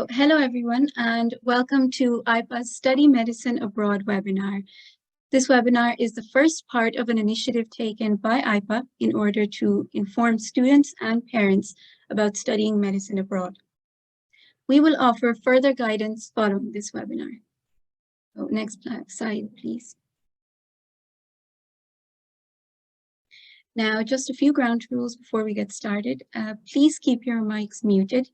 Hello everyone, and welcome to IPPA's Study Medicine Abroad webinar. This webinar is the first part of an initiative taken by IPPA in order to inform students and parents about studying medicine abroad. We will offer further guidance following this webinar. So next slide, please. Now, just a few ground rules before we get started. Please keep your mics muted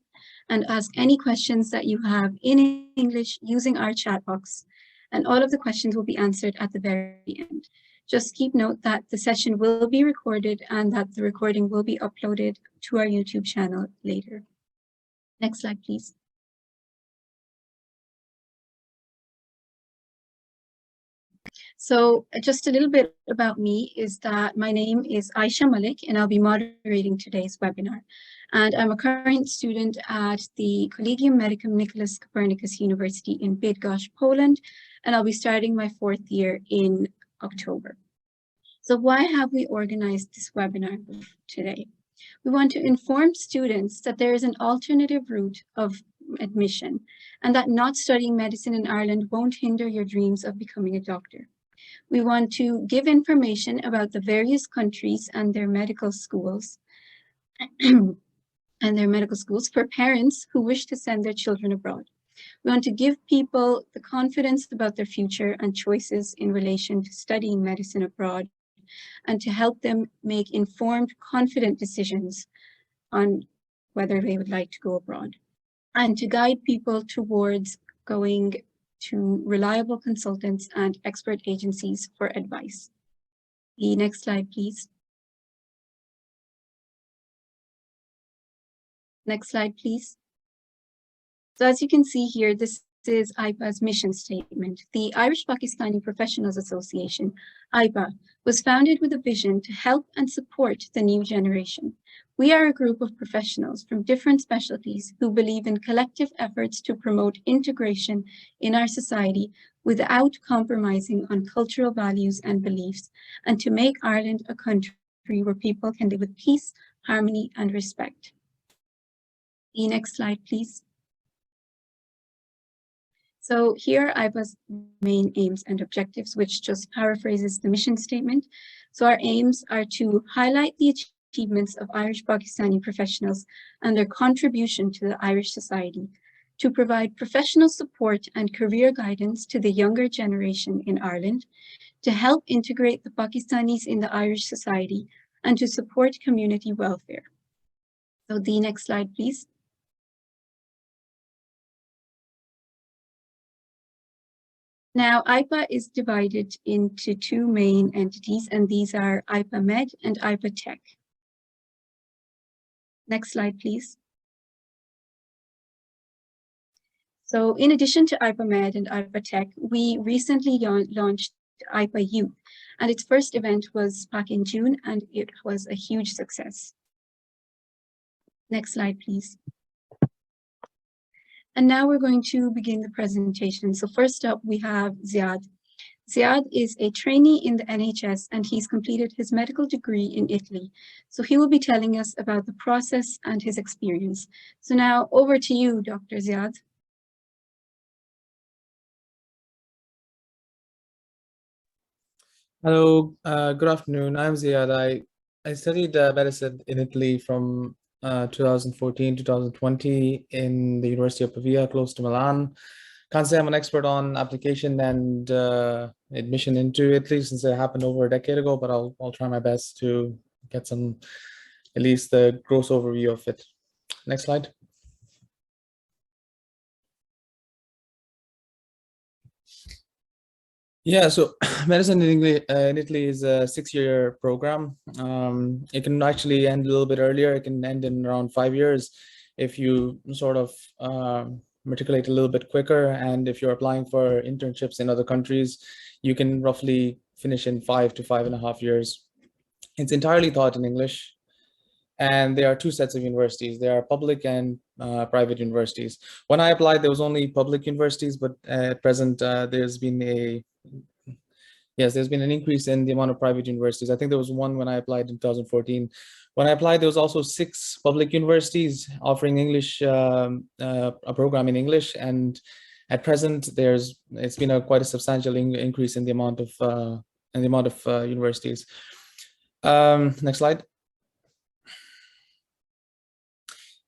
and ask any questions that you have in English using our chat box. And all of the questions will be answered at the very end. Just keep note that the session will be recorded and that the recording will be uploaded to our YouTube channel later. Next slide, please. So just a little bit about me is that my name is Aisha Malik and I'll be moderating today's webinar. And I'm a current student at the Collegium Medicum Nicholas Copernicus University in Bydgoszcz, Poland, and I'll be starting my fourth year in October. So why have we organized this webinar today? We want to inform students that there is an alternative route of admission and that not studying medicine in Ireland won't hinder your dreams of becoming a doctor. We want to give information about the various countries and their medical schools for parents who wish to send their children abroad. We want to give people the confidence about their future and choices in relation to studying medicine abroad, and to help them make informed, confident decisions on whether they would like to go abroad, and to guide people towards going to reliable consultants and expert agencies for advice. The next slide, please. Next slide, please. So as you can see here, this is IPPA's mission statement. The Irish Pakistani Professionals Association, IPPA, was founded with a vision to help and support the new generation. We are a group of professionals from different specialties who believe in collective efforts to promote integration in our society without compromising on cultural values and beliefs, and to make Ireland a country where people can live with peace, harmony, and respect. The next slide, please. So here are IPPA's main aims and objectives, which just paraphrases the mission statement. So our aims are to highlight the achievements of Irish Pakistani professionals and their contribution to the Irish society, to provide professional support and career guidance to the younger generation in Ireland, to help integrate the Pakistanis in the Irish society, and to support community welfare. So the next slide, please. Now, IPPA is divided into two main entities, and these are IPPA Med and IPPA Tech. Next slide, please. So in addition to IPPA Med and IPPA Tech, we recently launched IPPA Youth, and its first event was back in June, and it was a huge success. Next slide, please. And now we're going to begin the presentation. So first up, we have Ziad. Ziad is a trainee in the NHS and he's completed his medical degree in Italy. So he will be telling us about the process and his experience. So now over to you, Dr. Ziad. Hello, good afternoon. I'm Ziad. I studied medicine in Italy from 2014 to 2020 in the University of Pavia, close to Milan. Can't say I'm an expert on application and admission into Italy since it happened over a decade ago, but I'll try my best to get some, at least the gross overview of it. Next slide. Yeah, so medicine in Italy is a 6-year program. It can actually end a little bit earlier. It can end in around 5 years if you sort of matriculate a little bit quicker. And if you're applying for internships in other countries, you can roughly finish in 5 to 5.5 years. It's entirely taught in English. And there are two sets of universities. There are public and private universities. When I applied, there was only public universities, but at present, there's been an increase in the amount of private universities. I think there was one when I applied in 2014, When I applied, there was also 6 public universities offering English, a program in English, and at present, it's been quite a substantial increase in the amount of universities. Next slide.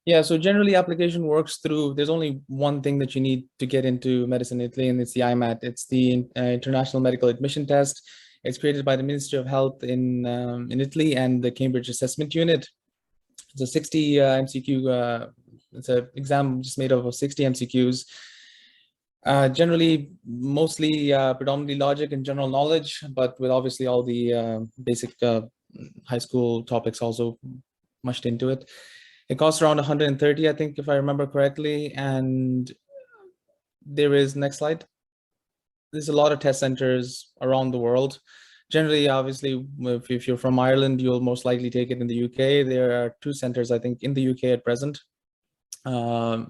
Yeah, so generally application works through, there's only one thing that you need to get into medicine in Italy, and it's the IMAT. It's the International Medical Admission Test. It's created by the Ministry of Health in Italy and the Cambridge Assessment Unit. It's a 60 MCQ, it's an exam just made up of 60 MCQs. Generally, mostly predominantly logic and general knowledge, but with obviously all the basic high school topics also mushed into it. It costs around 130, I think, if I remember correctly. And there is, next slide. There's a lot of test centers around the world. Generally, obviously, if you're from Ireland, you'll most likely take it in the UK. There are 2 centers, I think, in the UK at present. I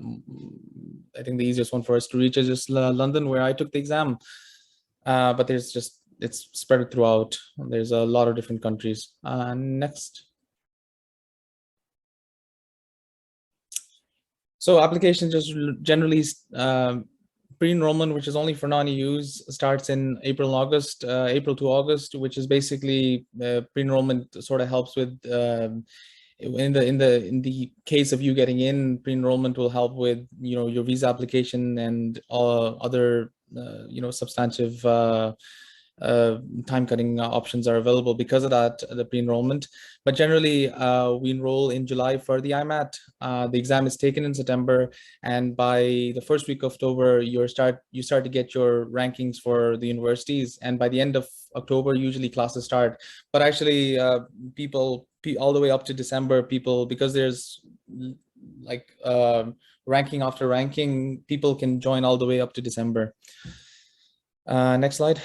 think the easiest one for us to reach is just London, where I took the exam. But it's spread throughout. There's a lot of different countries. Next. So applications just generally pre-enrollment, which is only for non-EUs, starts in April to August, which is basically pre-enrollment sort of helps with in the case of you getting in, pre-enrollment will help with your visa application and other substantive time-cutting options are available because of that, the pre-enrollment. But generally, we enroll in July for the IMAT. The exam is taken in September, and by the first week of October, you start to get your rankings for the universities. And by the end of October, usually classes start. But actually, people all the way up to December, because there's like ranking after ranking, people can join all the way up to December. Next slide.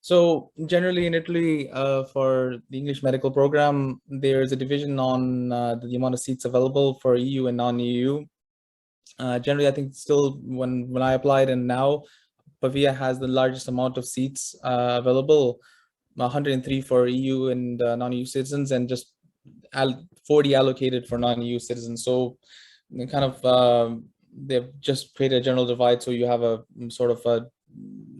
So generally in Italy, for the English medical program, there's a division on the amount of seats available for EU and non-EU. Generally, I think still when I applied and now, Pavia has the largest amount of seats available, 103 for EU and non-EU citizens, and just 40 allocated for non-EU citizens. So kind of they've just created a general divide, so you have a sort of a,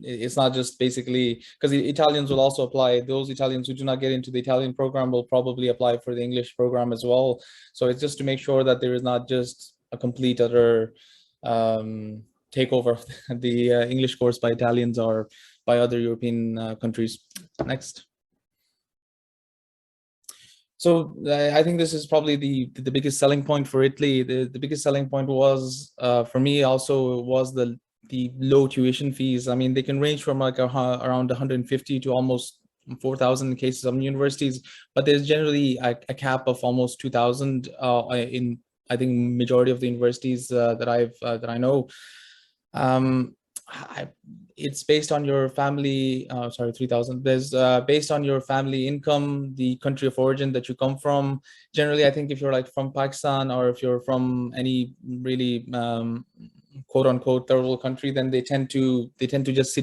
it's not just basically, because the Italians will also apply. Those Italians who do not get into the Italian program will probably apply for the English program as well. So it's just to make sure that there is not just a complete utter takeover of the English course by Italians or by other European countries. Next. So I think this is probably the biggest selling point for Italy. The biggest selling point was for me also was the low tuition fees. I mean, they can range from like around 150 to almost 4,000 in cases of universities, but there's generally a cap of almost 2,000 in, I think, majority of the universities that I know. It's based on your family, sorry, 3,000. There's based on your family income, the country of origin that you come from. Generally, I think if you're like from Pakistan or if you're from any really quote unquote third world country, then they tend to just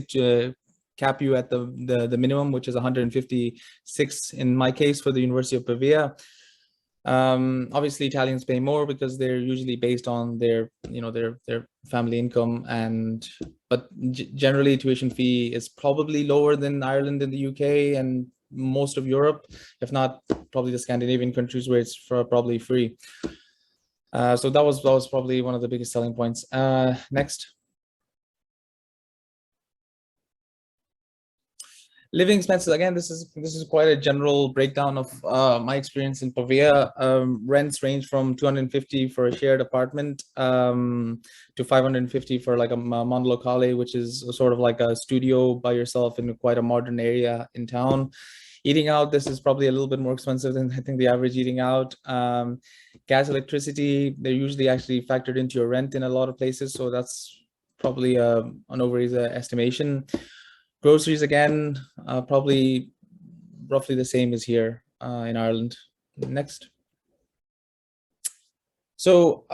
cap you at the minimum, which is 156 in my case for the University of Pavia. Obviously Italians pay more because they're usually based on their their family income, but generally tuition fee is probably lower than Ireland and the UK and most of Europe, if not probably the Scandinavian countries where it's probably free. So that was probably one of the biggest selling points. Next. Living expenses, again, this is quite a general breakdown of my experience in Pavia. Rents range from 250 for a shared apartment to 550 for like a monolocale, which is sort of like a studio by yourself in quite a modern area in town. Eating out, this is probably a little bit more expensive than I think the average eating out. Gas, electricity, they're usually actually factored into your rent in a lot of places, so that's probably an overestimation. Groceries, again, probably roughly the same as here in Ireland. Next. So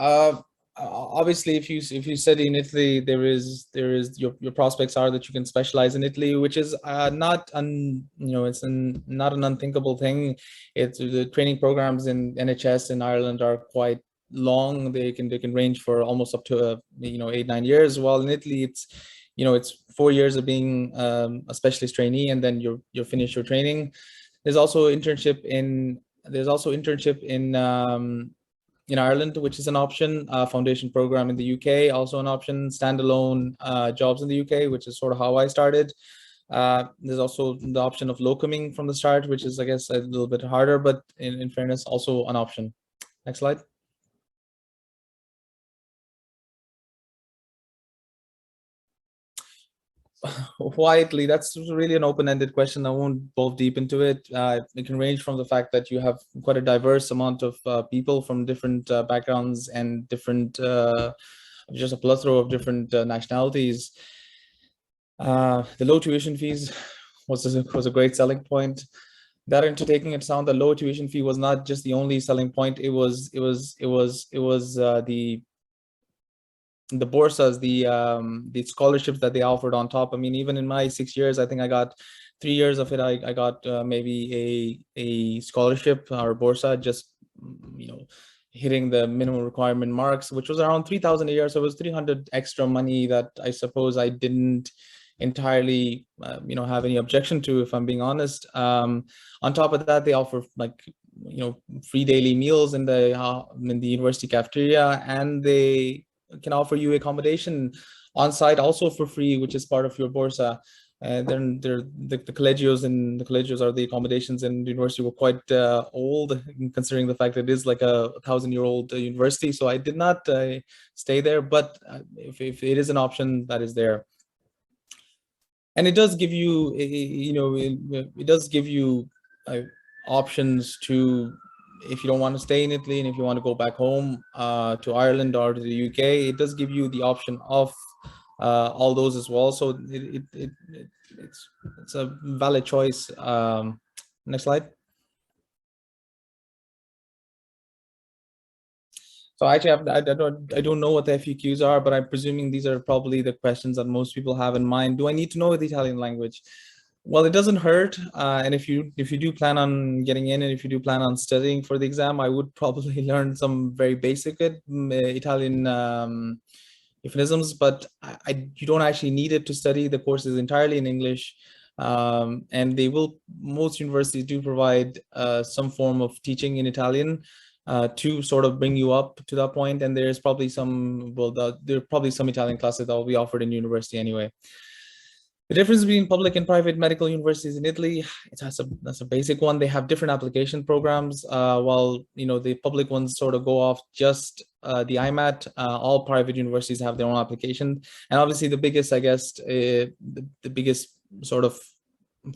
obviously, if you study in Italy, there is your prospects are that you can specialize in Italy, which is not it's not an unthinkable thing. It's the training programs in NHS in Ireland are quite long. They can range for almost up to 8-9 years. While in Italy, it's 4 years of being a specialist trainee, and then you're finished your training. There's also internship in there's also internship in Ireland, which is an option. Foundation program in the UK, also an option. Standalone jobs in the UK, which is sort of how I started. There's also the option of locuming from the start, which is, I guess, a little bit harder, but in fairness, also an option. Next slide. Quietly, that's really an open-ended question. I won't delve deep into it. It can range from the fact that you have quite a diverse amount of people from different backgrounds and different, just a plethora of different nationalities. The low tuition fees was a great selling point. That into taking into account the low tuition fee was not just the only selling point. It was the borsas, the scholarships that they offered on top. I mean, even in my 6 years, I think I got 3 years of it. I got maybe a scholarship or borsa, just hitting the minimum requirement marks, which was around 3,000 a year. So it was 300 extra money that I suppose I didn't entirely have any objection to, if I'm being honest. On top of that, they offer like free daily meals in the university cafeteria, and they can offer you accommodation on site also for free, which is part of your borsa. Then the collegios, and the collegios are the accommodations in the university, were quite old, considering the fact that it is like a 1,000-year-old university. So I did not stay there, but if it is an option, that is there. And it does give you, it does give you options to, if you don't want to stay in Italy and if you want to go back home to Ireland or to the UK, it does give you the option of all those as well. So it's a valid choice. Next slide. So actually, I don't know what the FAQs are, but I'm presuming these are probably the questions that most people have in mind. Do I need to know the Italian language? Well, it doesn't hurt, and if you do plan on getting in, and if you do plan on studying for the exam, I would probably learn some very basic Italian euphemisms, but you don't actually need it to study. The course is entirely in English, and most universities do provide some form of teaching in Italian to sort of bring you up to that point. And there's probably there are probably some Italian classes that will be offered in university anyway. The difference between public and private medical universities in Italy, that's a basic one. They have different application programs. While the public ones sort of go off just the IMAT, all private universities have their own application. And obviously, the biggest, I guess, the biggest sort of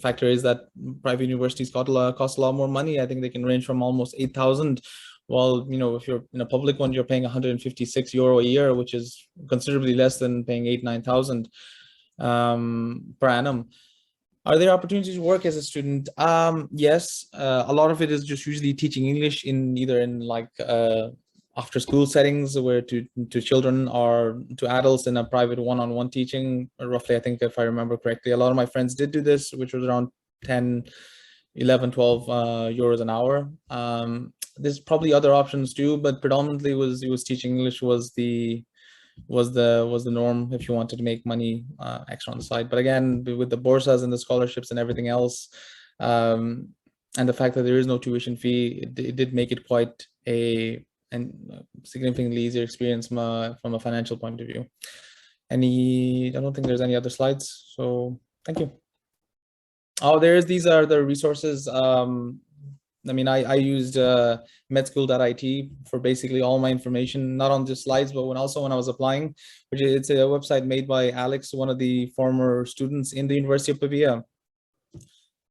factor is that private universities cost a lot more money. I think they can range from almost 8,000. Well, if you're in a public one, you're paying 156 euro a year, which is considerably less than paying 9,000 per annum. Are there opportunities to work as a student? Yes, a lot of it is just usually teaching English in like after school settings, where to children or to adults, in a private one-on-one teaching. Roughly, I think, if I remember correctly, a lot of my friends did do this, which was around 10, 11, 12 euros an hour. There's probably other options too, but predominantly it was teaching English was the norm if you wanted to make money extra on the side. But again, with the borsas and the scholarships and everything else, and the fact that there is no tuition fee, it did make it quite a significantly easier experience from a financial point of view. I don't think there's any other slides, so thank you. Oh, these are the resources. I mean, I used medschool.it for basically all my information, not on just slides, but when I was applying, it's a website made by Alex, one of the former students in the University of Pavia.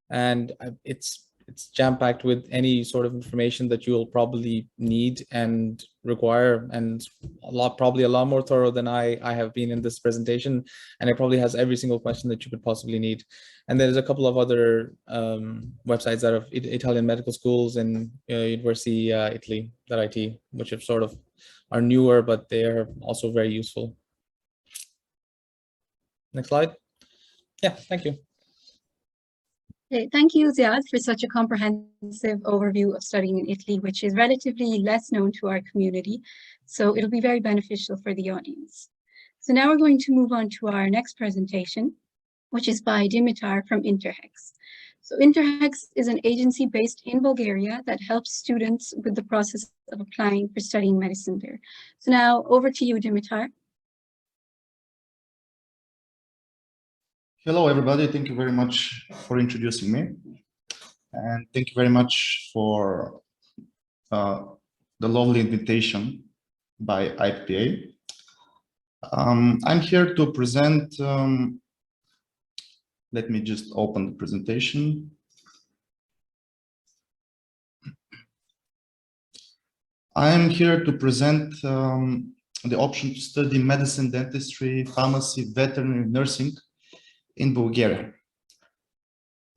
And it's jam-packed with any sort of information that you'll probably need and require, and probably a lot more thorough than I have been in this presentation. And it probably has every single question that you could possibly need. And there's a couple of other websites that are Italian medical schools and University Italy.it, which have sort of are newer, but they are also very useful. Next slide. Yeah, thank you. Okay, thank you, Ziad, for such a comprehensive overview of studying in Italy, which is relatively less known to our community. So it'll be very beneficial for the audience. So now we're going to move on to our next presentation, which is by Dimitar from Interhex. So Interhex is an agency based in Bulgaria that helps students with the process of applying for studying medicine there. So now over to you, Dimitar. Hello, everybody. Thank you very much for introducing me. And thank you very much for the lovely invitation by IPPA. I'm here to present, let me just open the presentation. I'm here to present the option to study medicine, dentistry, pharmacy, veterinary nursing in Bulgaria.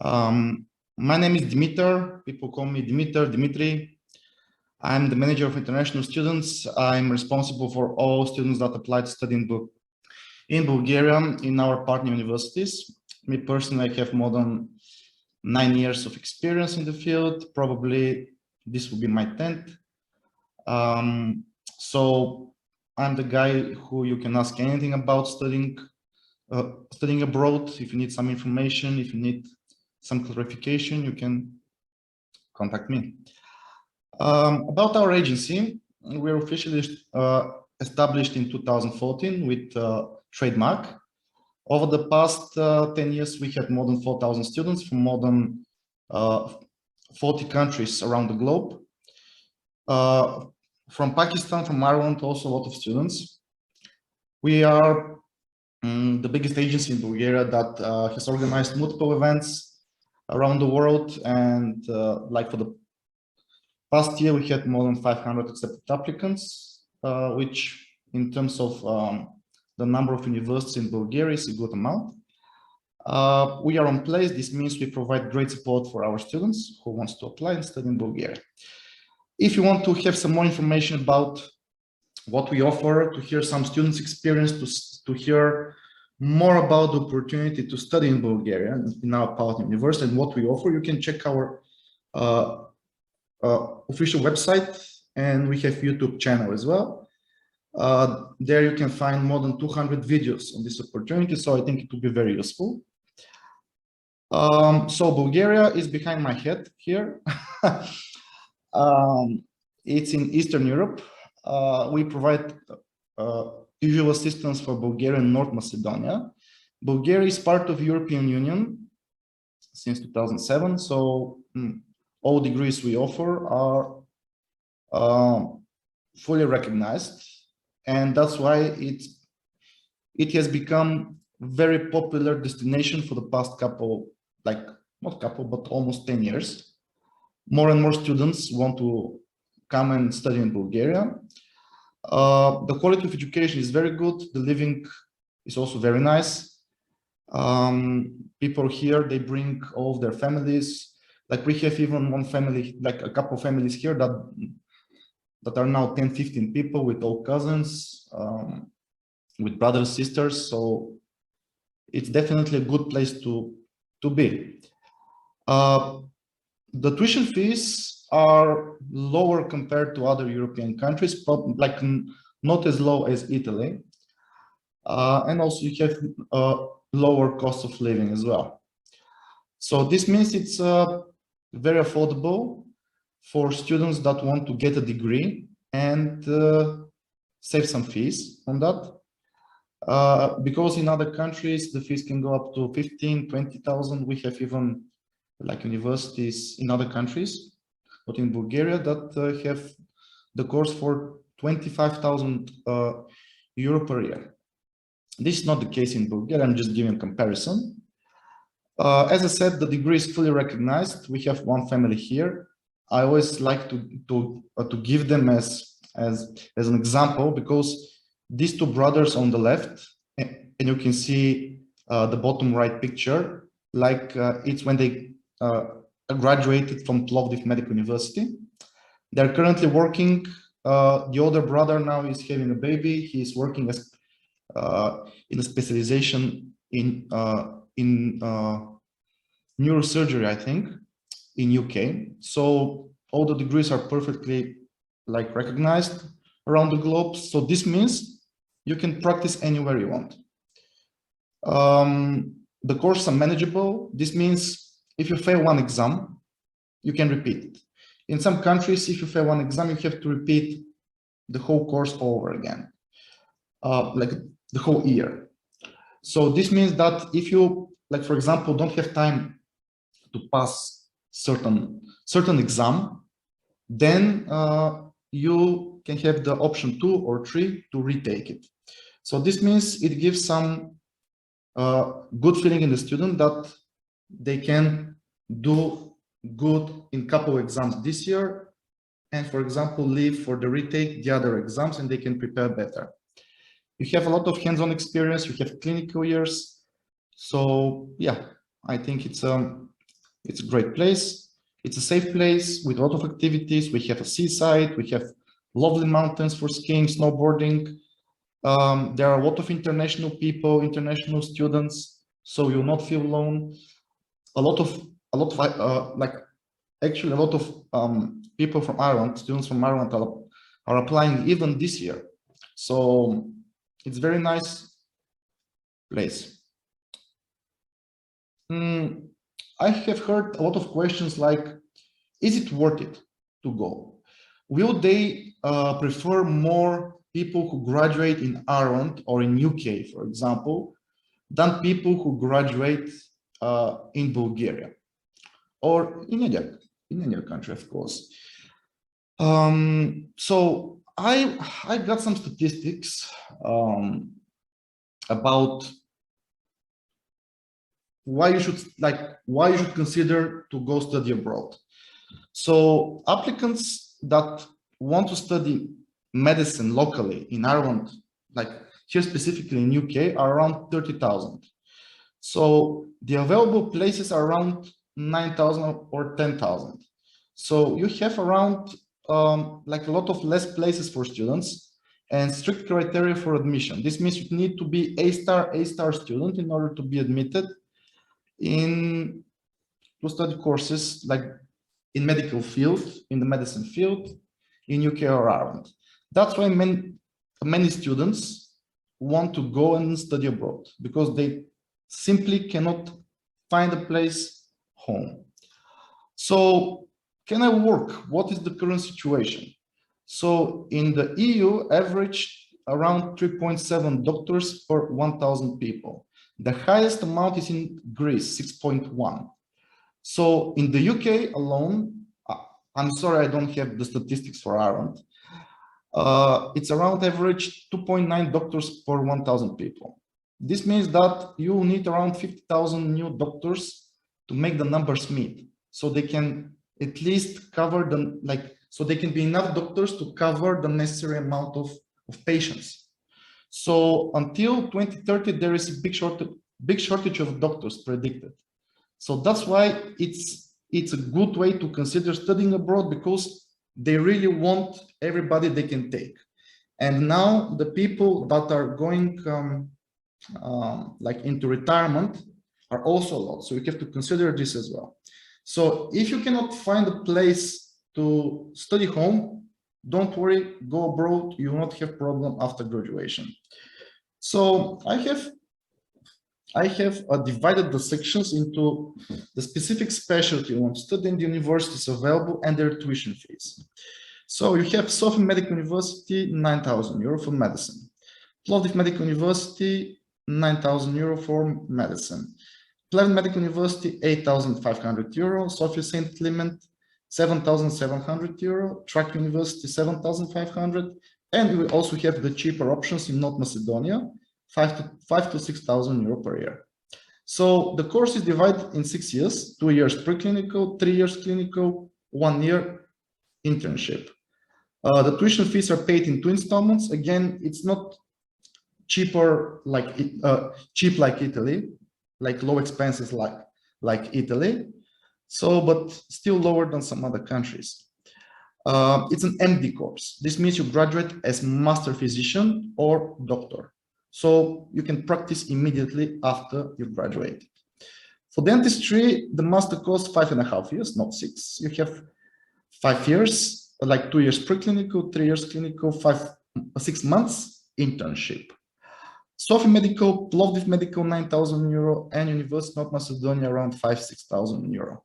My name is Dimitar. People call me Dimitar, Dimitri. I'm the manager of international students. I'm responsible for all students that apply to study in Bulgaria in our partner universities. Me personally, I have more than 9 years of experience in the field. Probably this will be my 10th. So I'm the guy who you can ask anything about studying abroad. If you need some information, if you need some clarification, you can contact me. About our agency, we're officially established in 2014 with trademark. Over the past 10 years, we had more than 4,000 students from more than 40 countries around the globe. From Pakistan, from Ireland, also a lot of students. We are the biggest agency in Bulgaria that has organized multiple events around the world, and like for the past year we had more than 500 accepted applicants, which in terms of the number of universities in Bulgaria is a good amount. We are on place. This means we provide great support for our students who wants to apply and study in Bulgaria. If you want to have some more information about what we offer, to hear some students' experience, to hear more about the opportunity to study in Bulgaria in our partner university and what we offer, you can check our official website, and we have YouTube channel as well. There you can find more than 200 videos on this opportunity, so I think it will be very useful. So Bulgaria is behind my head here. It's in Eastern Europe. We provide usual assistance for Bulgaria and North Macedonia. Bulgaria is part of European Union since 2007, so all degrees we offer are fully recognized, and that's why it has become very popular destination for the past couple, like not couple, but almost 10 years. More and more students want to come and study in Bulgaria. The quality of education is very good. The living is also very nice. People here, they bring all of their families. Like we have even one family, like a couple of families here that are now 10, 15 people with all cousins, with brothers, sisters. So it's definitely a good place to be. The tuition fees are lower compared to other European countries, but like not as low as Italy. And also you have lower cost of living as well. So this means it's very affordable for students that want to get a degree and save some fees on that. Because in other countries, the fees can go up to 15, 20,000. We have even like universities in other countries, but in Bulgaria that have the course for 25,000 euro per year. This is not the case in Bulgaria. I'm just giving a comparison. As I said, the degree is fully recognized. We have one family here. I always like to give them as an example, because these two brothers on the left, and you can see the bottom right picture, like it's when they graduated from Plovdiv Medical University. They're currently working The older brother now is having a baby. He's working as in a specialization in neurosurgery, I think, in UK. So all the degrees are perfectly like recognized around the globe. So this means you can practice anywhere you want. The courses are manageable. This means if you fail one exam, you can repeat it. In some countries, if you fail one exam, you have to repeat the whole course over again, like the whole year. So this means that if you, like, for example, don't have time to pass certain exam, then you can have the option 2 or 3 to retake it. So this means it gives some good feeling in the student that they can do good in couple exams this year, and for example leave for the retake the other exams, and they can prepare better. You have a lot of hands-on experience, you have clinical years, so yeah, I think it's a great place. It's a safe place with a lot of activities. We have a seaside, we have lovely mountains for skiing, snowboarding. There are a lot of international people, international students, so you'll not feel alone. A lot of people from Ireland, students from Ireland are applying even this year. So it's very nice place. I have heard a lot of questions like, is it worth it to go? Will they prefer more people who graduate in Ireland or in UK, for example, than people who graduate in Bulgaria or in any country, of course? So I got some statistics about why you should consider to go study abroad. So applicants that want to study medicine locally in Ireland, like here specifically in UK, are around 30,000. So the available places are around 9,000 or 10,000. So you have around like a lot of less places for students and strict criteria for admission. This means you need to be A-star student in order to be admitted to study courses like in medical field, in the medicine field, in UK or Ireland. That's why many students want to go and study abroad, because they simply cannot find a place home. So can I work? What is the current situation? So in the EU, average around 3.7 doctors per 1,000 people. The highest amount is in Greece, 6.1. So in the UK alone, I'm sorry, I don't have the statistics for Ireland. It's around average 2.9 doctors per 1,000 people. This means that you need around 50,000 new doctors to make the numbers meet. So they can at least cover so they can be enough doctors to cover the necessary amount of patients. So until 2030, there is a big shortage of doctors predicted. So that's why it's a good way to consider studying abroad, because they really want everybody they can take. And now the people that are going like into retirement are also a lot. So you have to consider this as well. So if you cannot find a place to study home, don't worry, go abroad. You will not have problem after graduation. So I have divided the sections into the specific specialty you want to study in the universities available and their tuition fees. So you have Sofia Medical University, 9,000 euro for medicine. Plovdiv Medical University, 9,000 euro for medicine. Pleven Medical University, 8,500 euro. Sofia St. Clement, 7,700 euro. Track University, 7,500. And we also have the cheaper options in North Macedonia, 5 to 6,000 euro per year. So the course is divided in 6 years, 2 years preclinical, 3 years clinical, 1 year internship. The tuition fees are paid in 2 installments. Again, it's not cheaper cheap like Italy, like low expenses like Italy. So, but still lower than some other countries. It's an MD course. This means you graduate as master physician or doctor. So you can practice immediately after you graduate. For dentistry, the master course 5.5 years, not 6. You have 5 years, like 2 years preclinical, 3 years clinical, 6 months internship. Sofia Medical, Plovdiv Medical, 9,000 euro, and University of North Macedonia around 5,000–6,000 euro.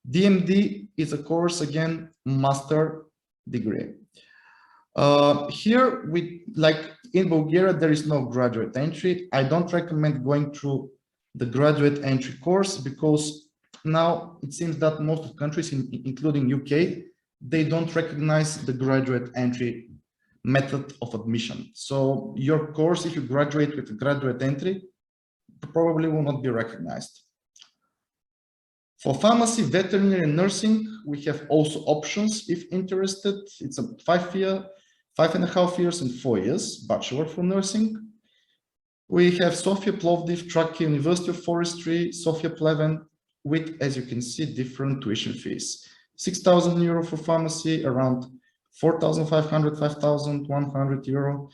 DMD is a course, again, master degree. Here, like in Bulgaria, there is no graduate entry. I don't recommend going through the graduate entry course because now it seems that most of countries, including UK, they don't recognize the graduate entry method of admission. So your course, if you graduate with a graduate entry, probably will not be recognized. For pharmacy, veterinary, and nursing, we have also options if interested. It's a 5.5 years and 4 years bachelor for nursing. We have Sofia, Plovdiv, Trakia, University of Forestry, Sofia Pleven, with, as you can see, different tuition fees. 6,000 euro for pharmacy, around 4,500, 5,100 euro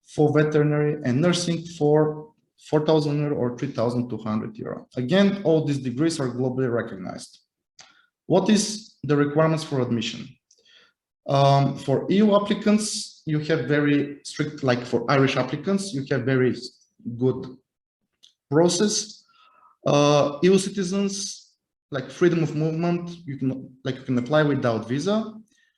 for veterinary, and nursing for 4,000 euro or 3,200 euro. Again, all these degrees are globally recognized. What is the requirements for admission? For EU applicants, you have very strict, like for Irish applicants, you have very good process. EU citizens, like freedom of movement, you can apply without visa.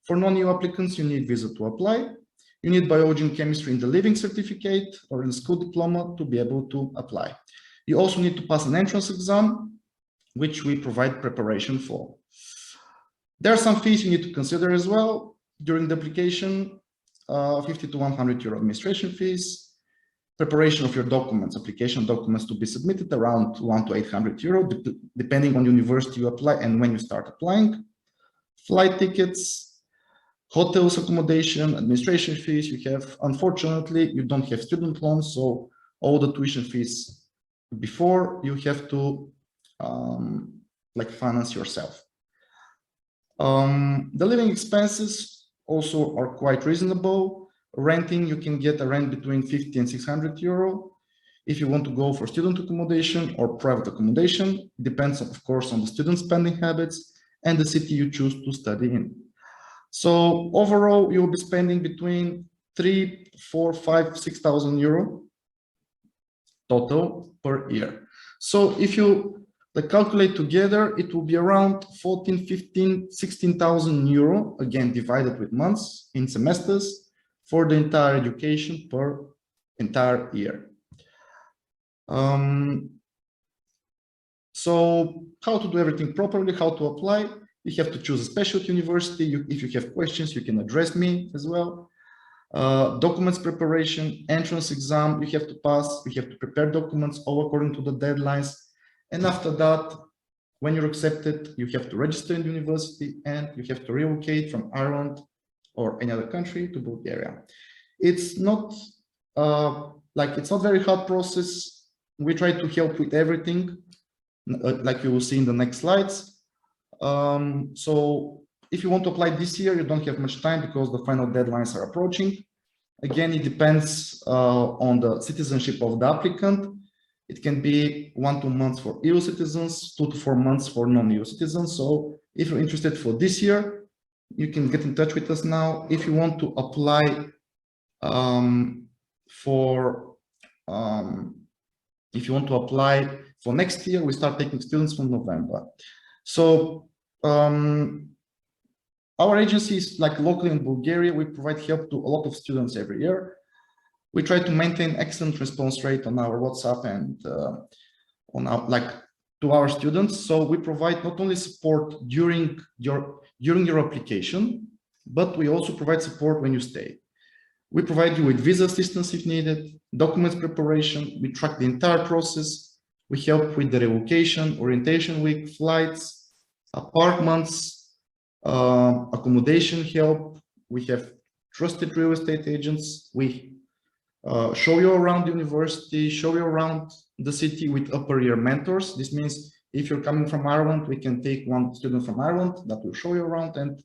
For non-EU applicants, you need visa to apply. You need biology and chemistry in the living certificate or in the school diploma to be able to apply. You also need to pass an entrance exam, which we provide preparation for. There are some fees you need to consider as well during the application, 50 to 100 euro administration fees, preparation of your documents, application documents to be submitted around 1 to 800 euro, depending on university you apply and when you start applying, flight tickets, hotels, accommodation, administration fees. You have, unfortunately, you don't have student loans, so all the tuition fees before you have to finance yourself. The living expenses also are quite reasonable. Renting, you can get a rent between 50 and 600 euro. If you want to go for student accommodation or private accommodation, it depends, of course, on the student spending habits and the city you choose to study in. So overall, you'll be spending between 3, 4, 5, 6,000 euro total per year. So if you calculate together, it will be around 14, 15, 16,000 euro, again, divided with months in semesters for the entire education per entire year. So how to do everything properly, how to apply? You have to choose a specialty university. If you have questions, you can address me as well. Documents preparation, entrance exam, you have to pass, you have to prepare documents all according to the deadlines. And after that, when you're accepted, you have to register in the university and you have to relocate from Ireland or any other country to Bulgaria. It's not it's not very hard process. We try to help with everything, like you will see in the next slides. So if you want to apply this year, you don't have much time because the final deadlines are approaching. Again, it depends on the citizenship of the applicant. It can be 1 to 2 months for EU citizens, 2 to 4 months for non-EU citizens. So if you're interested for this year, you can get in touch with us now. If you want to apply for next year, we start taking students from November. So our agency is locally in Bulgaria. We provide help to a lot of students every year. We try to maintain excellent response rate on our WhatsApp and to our students. So we provide not only support during your application, but we also provide support when you stay. We provide you with visa assistance if needed, documents preparation. We track the entire process. We help with the relocation, orientation week, flights, apartments, accommodation help. We have trusted real estate agents. We show you around the university, show you around the city with upper year mentors. This means if you're coming from Ireland, we can take one student from Ireland that will show you around, and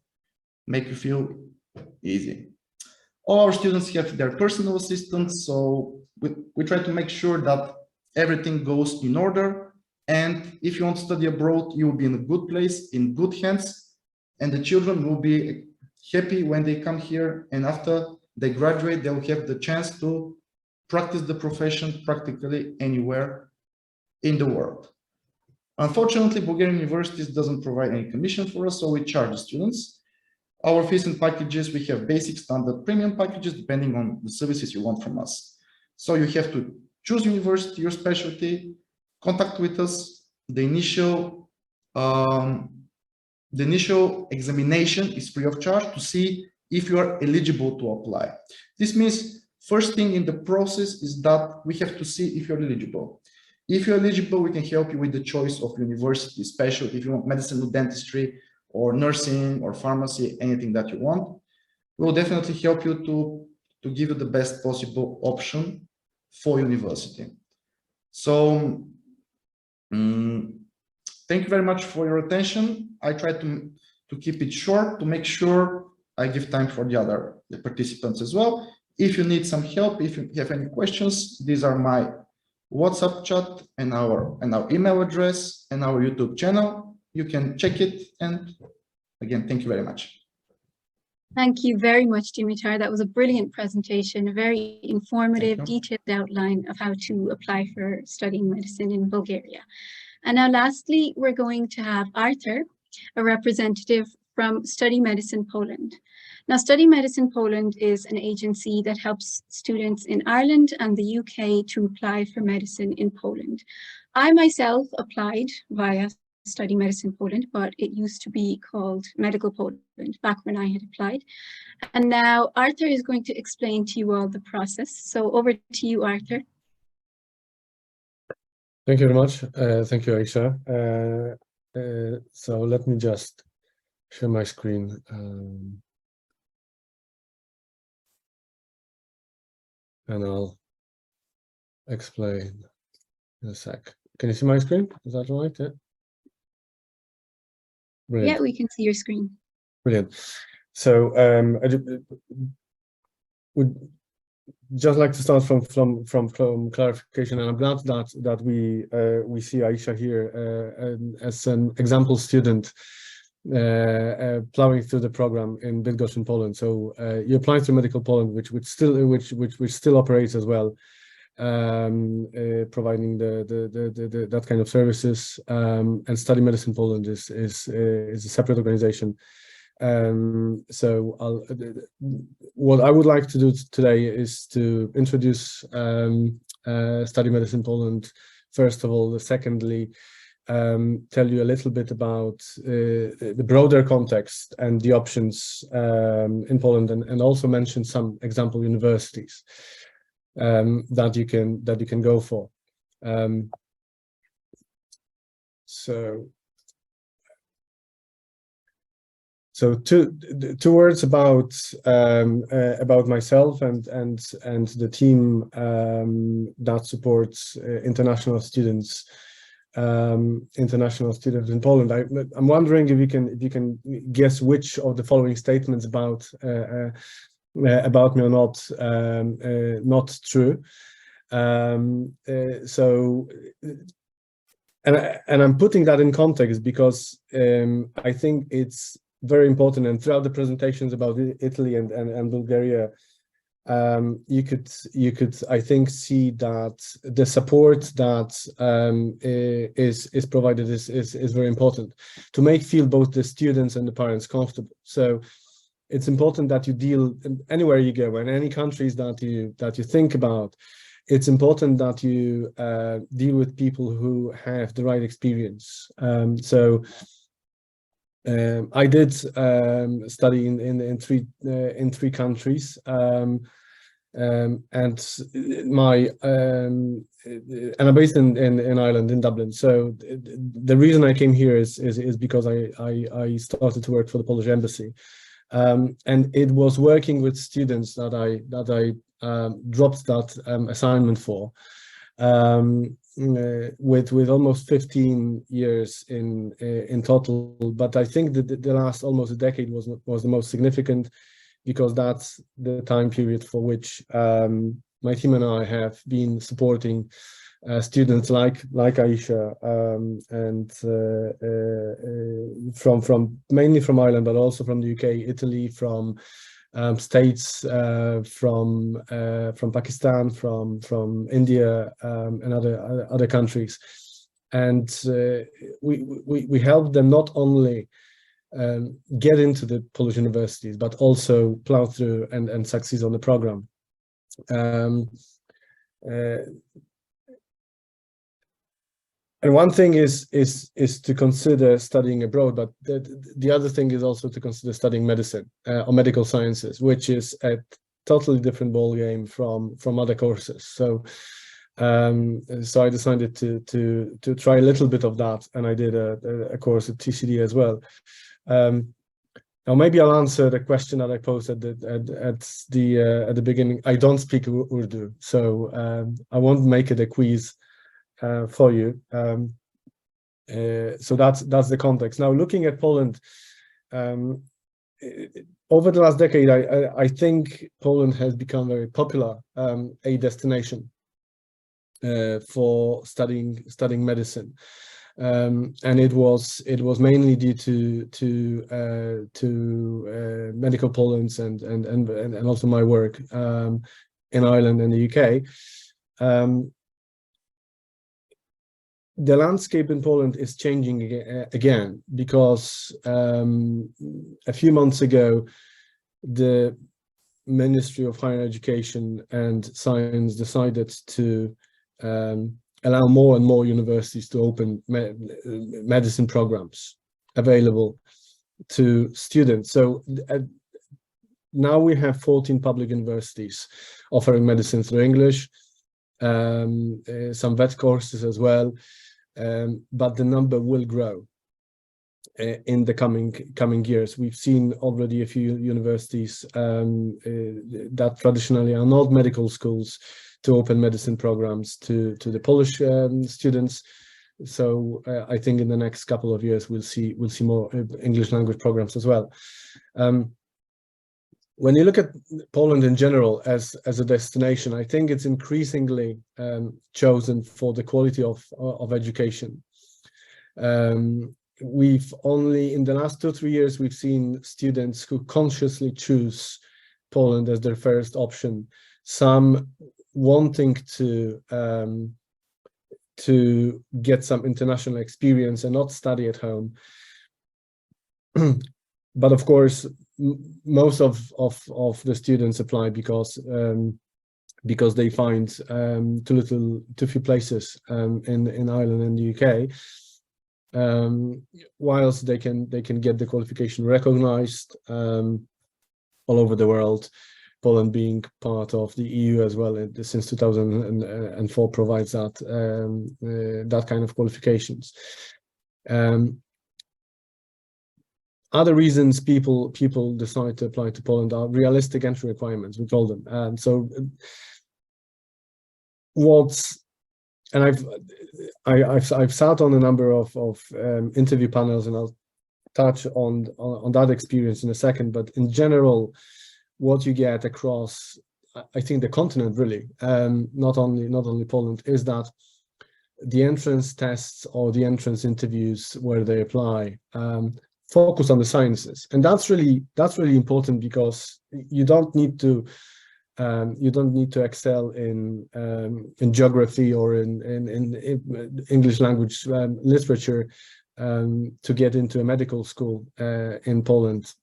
make you feel easy. All our students have their personal assistants, so we try to make sure that everything goes in order. And if you want to study abroad, you will be in a good place, in good hands, and the children will be happy when they come here. And after they graduate, they will have the chance to practice the profession practically anywhere in the world. Unfortunately, Bulgarian universities doesn't provide any commission for us, so we charge the students. Our fees and packages, we have basic, standard, premium packages, depending on the services you want from us. So you have to choose university, your specialty, contact with us. The initial examination is free of charge to see if you are eligible to apply. This means first thing in the process is that we have to see if you're eligible. If you're eligible, we can help you with the choice of university, specialty, if you want medicine or dentistry, or nursing or pharmacy, anything that you want. We'll definitely help you to give you the best possible option for university. So thank you very much for your attention. I try to keep it short to make sure I give time for the participants as well. If you need some help, if you have any questions, these are my WhatsApp chat and our email address and our YouTube channel. You can check it. And again, thank you very much. Thank you very much, Dimitar. That was a brilliant presentation, a very informative, detailed outline of how to apply for studying medicine in Bulgaria. And now lastly, we're going to have Arthur, a representative from Study Medicine Poland. Now, Study Medicine Poland is an agency that helps students in Ireland and the UK to apply for medicine in Poland. I myself applied via Study Medicine Poland, but it used to be called Medical Poland back when I had applied. And now Arthur is going to explain to you all the process. So over to you, Arthur. Thank you very much. Thank you, Aisha. So let me just share my screen. And I'll explain in a sec. Can you see my screen? Is that all right? Yeah. Brilliant. Yeah, we can see your screen. Brilliant. So I would just like to start from clarification, and I'm glad that we see Aisha here as an example student plowing through the program in Bydgoszcz in Poland. So you applied to Medical Poland, which still operates as well, providing that kind of services. And Study Medicine Poland is a separate organization. So what I would like to do today is to introduce Study Medicine Poland, first of all. Secondly, tell you a little bit about the broader context and the options in Poland, and also mention some example universities that you can go for. So two words about myself and the team that supports international students in Poland. I'm wondering if you can guess which of the following statements about me are not true. And I'm putting that in context because I think it's very important, and throughout the presentations about Italy and Bulgaria, you could I think see that the support that is provided is very important to make feel both the students and the parents comfortable. So it's important that you deal anywhere you go, in any countries that you think about. It's important that you deal with people who have the right experience. I did study in three countries, and I'm based in Ireland, in Dublin. So the reason I came here is because I started to work for the Polish embassy, and it was working with students that I dropped that assignment for. with almost 15 years in total. But I think that the last almost a decade was the most significant, because that's the time period for which my team and I have been supporting students like Aisha, and from mainly from Ireland, but also from the UK, Italy, from states, from Pakistan, from India, and other countries, and we help them not only get into the Polish universities, but also plow through and succeed on the program. And one thing is to consider studying abroad, but the other thing is also to consider studying medicine or medical sciences, which is a totally different ball game from other courses. So so I decided to try a little bit of that, and I did a course at TCD as well. Now maybe I'll answer the question that I posed at the beginning. I don't speak Urdu, so I won't make it a quiz for you. So that's the context. Now, looking at Poland, over the last decade, I think Poland has become very popular, a destination for studying medicine, and it was mainly due to Medical Poland and also my work in Ireland and the UK. The landscape in Poland is changing again, because a few months ago, the Ministry of Higher Education and Science decided to allow more and more universities to open medicine programs available to students. So now we have 14 public universities offering medicine through English, some vet courses as well. But the number will grow in the coming years. We've seen already a few universities that traditionally are not medical schools to open medicine programs to the Polish students. So I think in the next couple of years we'll see more English language programs as well. When you look at Poland in general as a destination, I think it's increasingly chosen for the quality of education. We've only, in the last 2 or 3 years, we've seen students who consciously choose Poland as their first option, some wanting to get some international experience and not study at home. But of course, most of the students apply because they find too few places in Ireland and the UK, whilst they can get the qualification recognized all over the world. Poland being part of the EU as well since 2004 provides that kind of qualifications. Other reasons people decide to apply to Poland are realistic entry requirements, we call them. I've sat on a number of interview panels, and I'll touch on that experience in a second. But in general, what you get across, I think, the continent really, not only Poland, is that the entrance tests or the entrance interviews where they apply focus on the sciences, and that's really important, because you don't need to excel in geography or in English language literature to get into a medical school in Poland,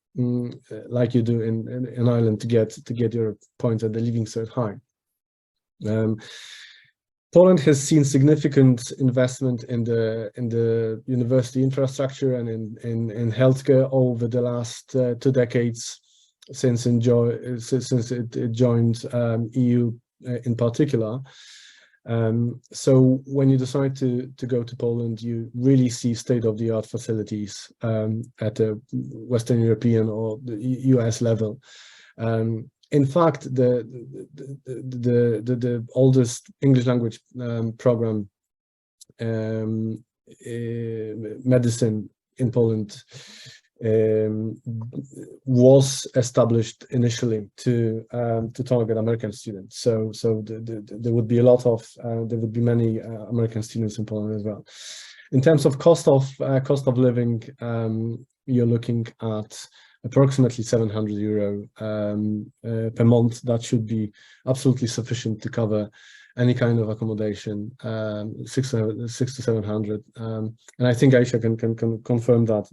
like you do in Ireland to get your points at the Leaving Cert High. Poland has seen significant investment in the university infrastructure and in healthcare over the last 2 decades, since it joined EU in particular. So when you decide to go to Poland, you really see state-of-the-art facilities at a Western European or the US level. In fact, the oldest English language program medicine in Poland was established initially to target American students. So there would be a lot of there would be many American students in Poland as well. In terms of cost of living, you're looking at approximately €700 per month. That should be absolutely sufficient to cover any kind of accommodation, 600 to 700. And I think Aisha can confirm that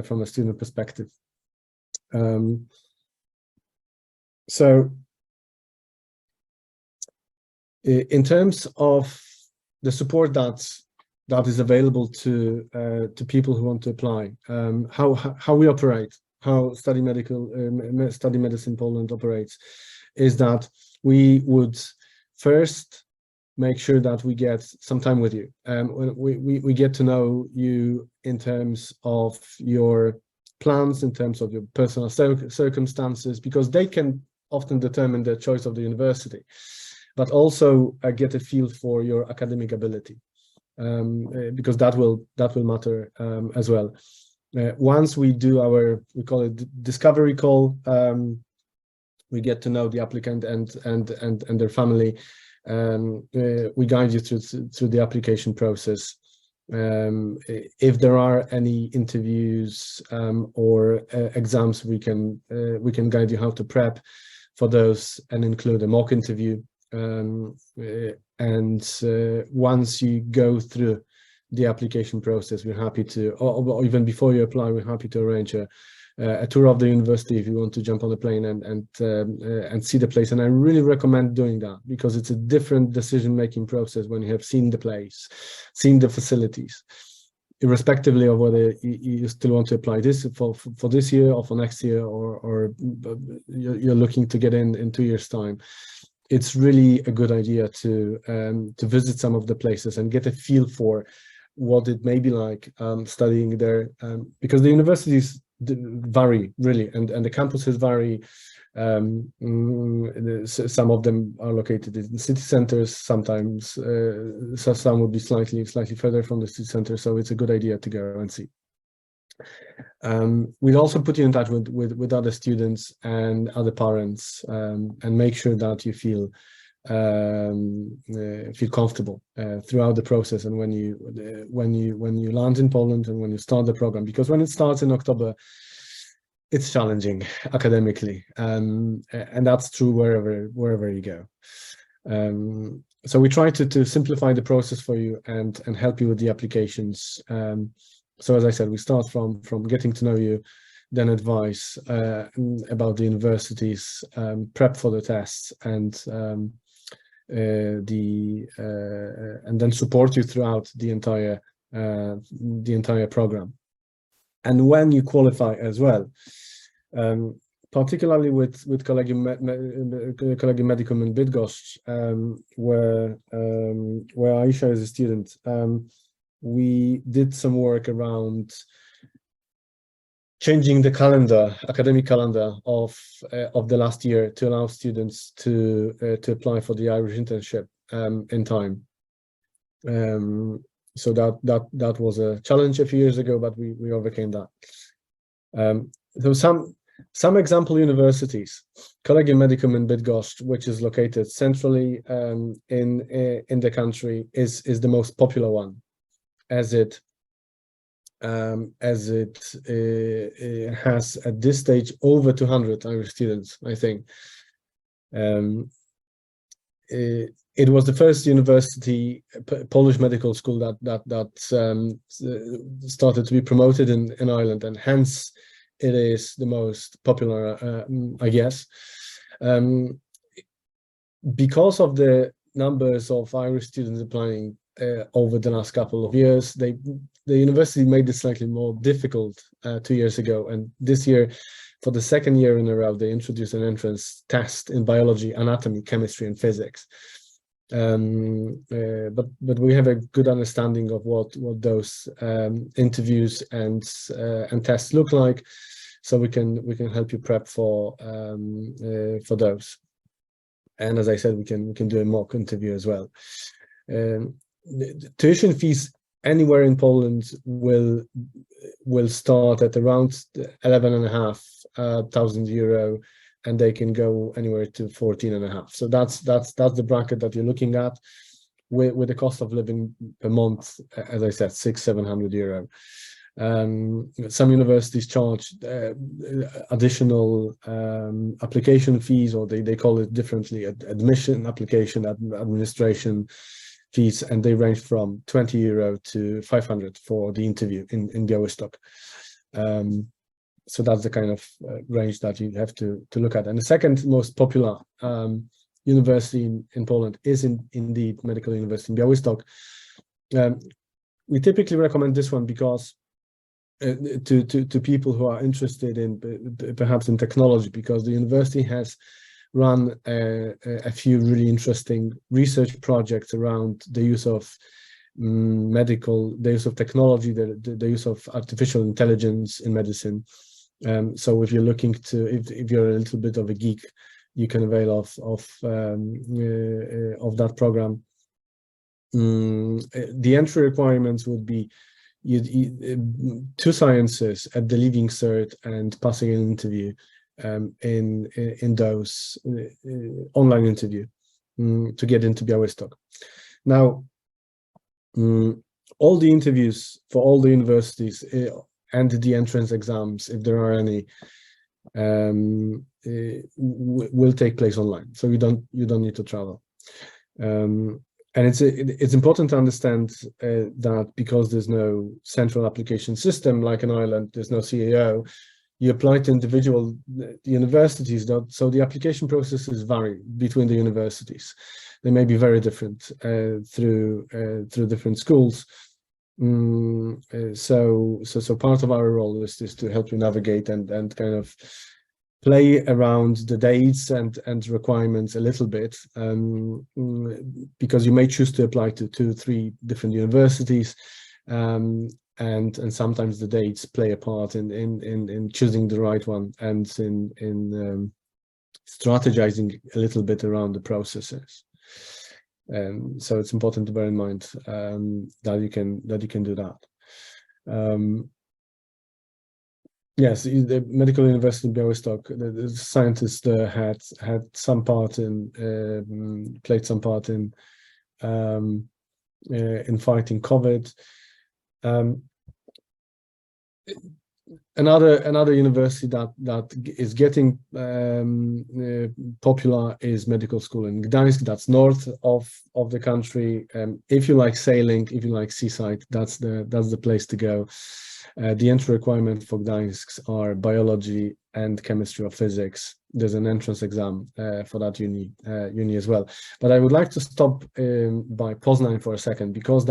from a student perspective. So in terms of the support that is available to people who want to apply, how we operate, how Study Medicine Poland operates, is that we would first make sure that we get some time with you. We get to know you in terms of your plans, in terms of your personal circumstances, because they can often determine the choice of the university, but also get a feel for your academic ability, because that will matter as well. Once we do we call it discovery call, we get to know the applicant and their family. We guide you through the application process. If there are any interviews or exams, we can guide you how to prep for those and include a mock interview. Once you go through the application process, we're happy to, or even before you apply, we're happy to arrange a tour of the university if you want to jump on a plane and see the place. And I really recommend doing that, because it's a different decision-making process when you have seen the place, seen the facilities, irrespectively of whether you still want to apply this for this year or for next year, or you're looking to get in 2 years' time. It's really a good idea to visit some of the places and get a feel for what it may be like studying there, because the universities vary really, and the campuses vary. Some of them are located in city centers. Sometimes some would be slightly further from the city center, so it's a good idea to go and see. We'd also put you in touch with other students and other parents, and make sure that you feel comfortable throughout the process, and when you land in Poland and when you start the program, because when it starts in October, it's challenging academically, and that's true wherever you go. So we try to simplify the process for you and help you with the applications. So as I said, we start from getting to know you, then advice about the universities, prep for the tests, and then support you throughout the entire program. And when you qualify as well, particularly with Collegium Medicum in Bydgoszcz, where Aisha is a student, we did some work around changing the academic calendar of the last year to allow students to apply for the Irish internship in time. So that was a challenge a few years ago, but we overcame that. So some example universities: Collegium Medicum in Bydgoszcz, which is located centrally in the country, is the most popular one, as it has at this stage over 200 Irish students, I think. It was the first university, Polish medical school that started to be promoted in Ireland, and hence it is the most popular, I guess. Because of the numbers of Irish students applying over the last couple of years, the university made it slightly more difficult 2 years ago, and this year, for the second year in a row, they introduced an entrance test in biology, anatomy, chemistry, and physics. But we have a good understanding of what those interviews and tests look like, so we can help you prep for those. And as I said, we can do a mock interview as well. the tuition fees anywhere in Poland will start at around 11,500 euro, and they can go anywhere to 14,500. So that's the bracket that you're looking at, with the cost of living per month, as I said, 600-700 euro. Some universities charge additional application fees, or they call it differently, admission, application, administration fees, and they range from 20 euro to 500 for the interview in Białystok. So that's the kind of range that you have to look at. And the second most popular university in Poland is indeed Medical University in Białystok. We typically recommend this one because to people who are interested in perhaps in technology, because the university has run a few really interesting research projects around the use of the use of technology, the use of artificial intelligence in medicine. So if you're looking to, if you're a little bit of a geek, you can avail of that program. The entry requirements would be 2 sciences at the leaving cert and passing an interview in those online interview to get into Białystok. Now, all the interviews for all the universities and the entrance exams, if there are any, will take place online. So you don't need to travel. And it's important to understand that because there's no central application system like in Ireland, there's no CAO, you apply to individual universities, so the application processes vary between the universities. They may be very different through different schools. So part of our role is to help you navigate and kind of play around the dates and requirements a little bit, because you may choose to apply to 2-3 different universities, and sometimes the dates play a part in choosing the right one and in strategizing a little bit around the processes. So it's important to bear in mind that you can do that. Yes, the Medical University in Białystok, the scientists there had some part in played some part in fighting COVID. Another university that is getting popular is medical school in Gdańsk. That's north of the country. If you like sailing, if you like seaside, that's the place to go. The entry requirements for Gdańsk are biology and chemistry or physics. There's an entrance exam for that uni as well. But I would like to stop by Poznań for a second, because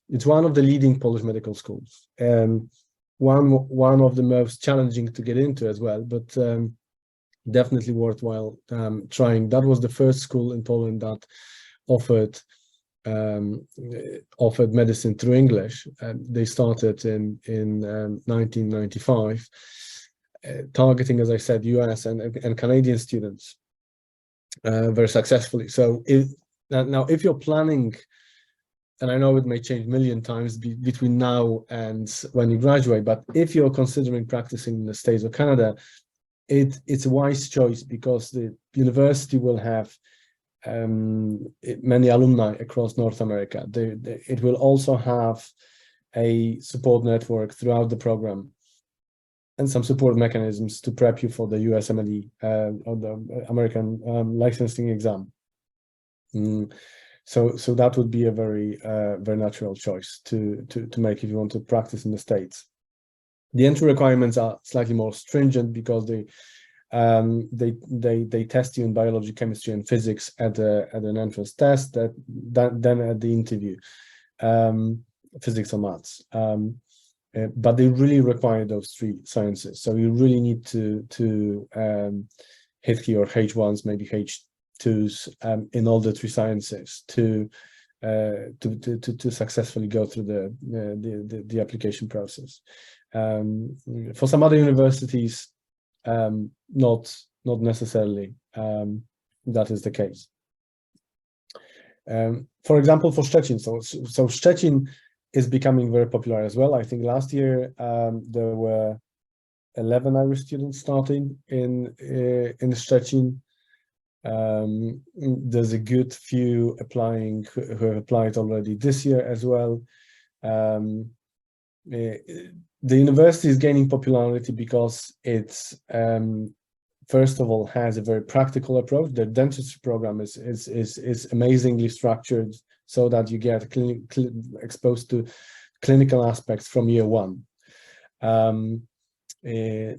it's one of the leading Polish medical schools. One of the most challenging to get into as well, but definitely worthwhile trying. That was the first school in Poland that offered medicine through English. They started in 1995, targeting, as I said, US and Canadian students very successfully. So if you're planning, and I know it may change a million times between now and when you graduate, but if you're considering practicing in the States or Canada, it's a wise choice, because the university will have many alumni across North America. It will also have a support network throughout the program and some support mechanisms to prep you for the USMLE or the American licensing exam. So that would be a very natural choice to make if you want to practice in the States. The entry requirements are slightly more stringent, because they test you in biology, chemistry, and physics at an entrance test. Then at the interview, physics or maths. But they really require those 3 sciences. So you really need to hit your H1s, maybe H2s in all the 3 sciences to successfully go through the application process. For some other universities, not necessarily that is the case. For example, for Szczecin, so Szczecin is becoming very popular as well. I think last year there were 11 Irish students starting in Szczecin. There's a good few applying who have applied already this year as well. The university is gaining popularity because it's first of all has a very practical approach. The dentistry program is amazingly structured so that you get exposed to clinical aspects from year one. Now, the